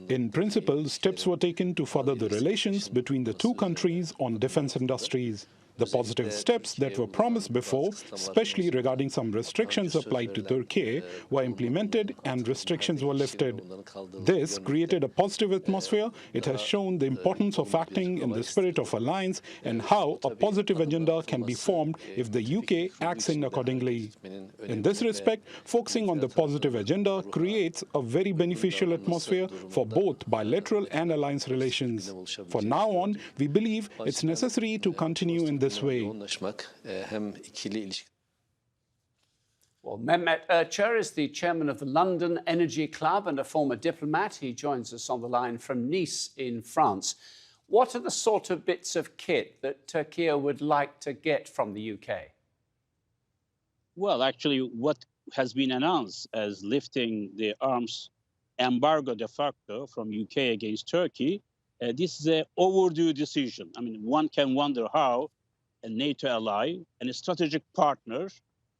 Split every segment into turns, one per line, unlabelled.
In principle, steps were taken to further the relations between the two countries on defense industries. The positive steps that were promised before, especially regarding some restrictions applied to Turkey, were implemented and restrictions were lifted. This created a positive atmosphere. It has shown the importance of acting in the spirit of alliance and how a positive agenda can be formed if the UK acts in accordingly. In this respect, focusing on the positive agenda creates a very beneficial atmosphere for both bilateral and alliance relations. For now on, we believe it's necessary to continue in this way.
Well, Mehmet Ogutcu is the chairman of the London Energy Club and a former diplomat. He joins us on the line from Nice in France. What are the sort of bits of kit that Turkey would like to get from the UK?
Well, actually, what has been announced as lifting the arms embargo de facto from UK against Turkey, this is an overdue decision. I mean, one can wonder how a NATO ally and a strategic partner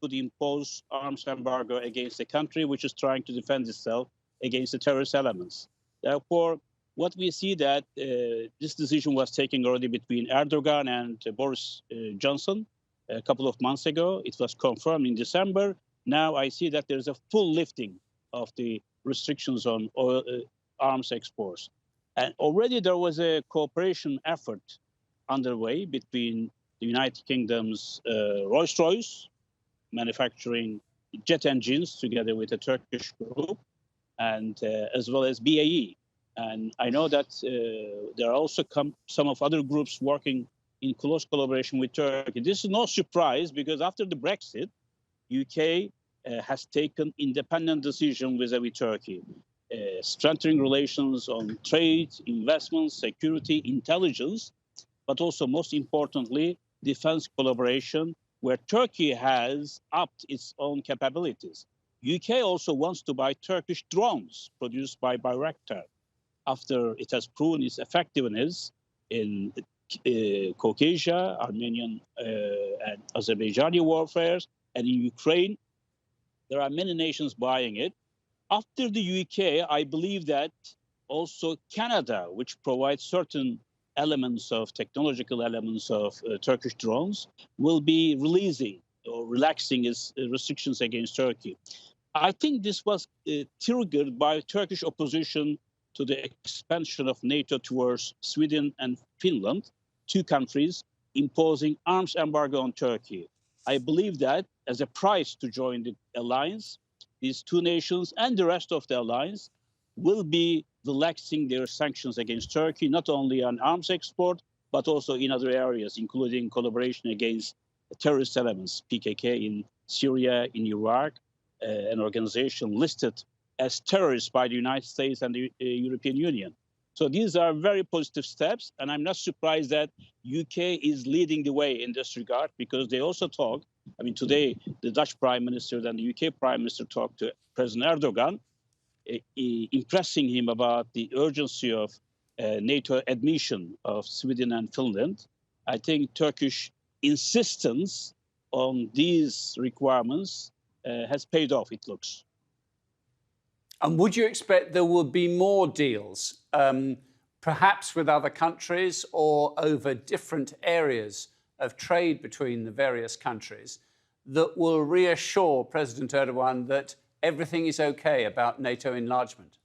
could impose arms embargo against a country which is trying to defend itself against the terrorist elements. Therefore, what we see that this decision was taken already between Erdogan and Boris Johnson a couple of months ago. It was confirmed in December. Now I see that there's a full lifting of the restrictions on arms exports. And already there was a cooperation effort underway between the United Kingdom's Rolls-Royce, manufacturing jet engines together with a Turkish group, and as well as BAE. And I know that there are also some of other groups working in close collaboration with Turkey. This is no surprise because after the Brexit, UK has taken independent decision vis-à-vis Turkey, strengthening relations on trade, investments, security, intelligence, but also most importantly, defense collaboration, where Turkey has upped its own capabilities. UK also wants to buy Turkish drones produced by Bayraktar after it has proven its effectiveness in Caucasia, Armenian and Azerbaijani warfare, and in Ukraine. There are many nations buying it. After the UK, I believe that also Canada, which provides certain elements of technological elements of Turkish drones, will be releasing or relaxing its restrictions against Turkey. I think this was triggered by Turkish opposition to the expansion of NATO towards Sweden and Finland, two countries imposing arms embargo on Turkey. I believe that as a price to join the alliance, these two nations and the rest of the alliance will be relaxing their sanctions against Turkey, not only on arms export, but also in other areas, including collaboration against terrorist elements, PKK in Syria, in Iraq, an organization listed as terrorists by the United States and the European Union. So these are very positive steps, and I'm not surprised that UK is leading the way in this regard, because they also talk. I mean, today, the Dutch Prime Minister and the UK Prime Minister talked to President Erdogan, impressing him about the urgency of NATO admission of Sweden and Finland. I think Turkish insistence on these requirements has paid off, it looks.
And would you expect there will be more deals, perhaps with other countries or over different areas of trade between the various countries, that will reassure President Erdogan that everything is okay about NATO enlargement?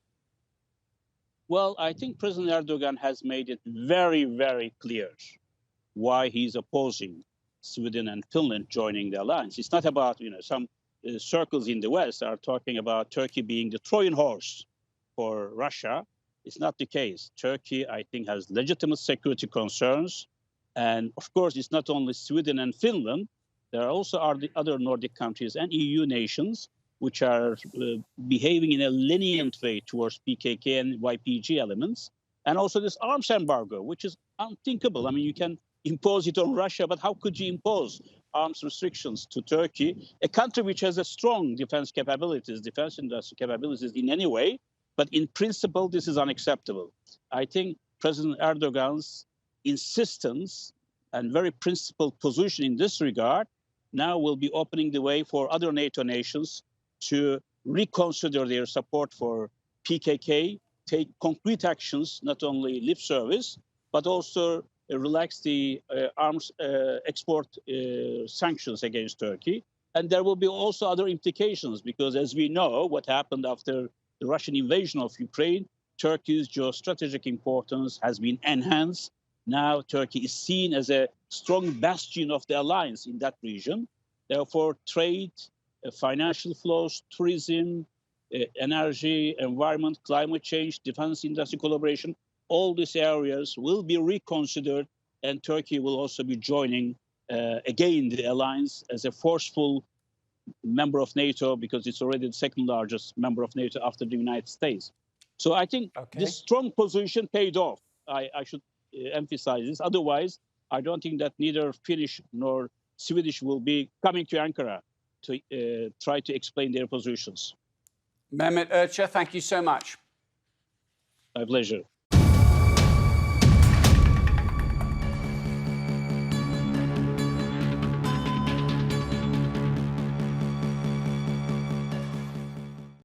Well, I think President Erdogan has made it very, very clear why he's opposing Sweden and Finland joining the alliance. It's not about, some circles in the West are talking about Turkey being the Trojan horse for Russia. It's not the case. Turkey, I think, has legitimate security concerns. And of course, it's not only Sweden and Finland. There also are the other Nordic countries and EU nations which are behaving in a lenient way towards PKK and YPG elements. And also this arms embargo, which is unthinkable. I mean, you can impose it on Russia, but how could you impose arms restrictions to Turkey, a country which has a strong defense capabilities, defense industry capabilities in any way? But in principle, this is unacceptable. I think President Erdogan's insistence and very principled position in this regard now will be opening the way for other NATO nations to reconsider their support for PKK, take concrete actions, not only lip service, but also relax the arms export sanctions against Turkey. And there will be also other implications, because as we know, what happened after the Russian invasion of Ukraine, Turkey's geostrategic importance has been enhanced. Now Turkey is seen as a strong bastion of the alliance in that region. Therefore, trade, financial flows, tourism, energy, environment, climate change, defense industry collaboration, all these areas will be reconsidered, and Turkey will also be joining again the alliance as a forceful member of NATO, because it's already the second largest member of NATO after the United States. So I think this strong position paid off. I should emphasize this. Otherwise, I don't think that neither Finnish nor Swedish will be coming to Ankara to try to explain their positions.
Mehmet Ogutcu, thank you so much.
My pleasure.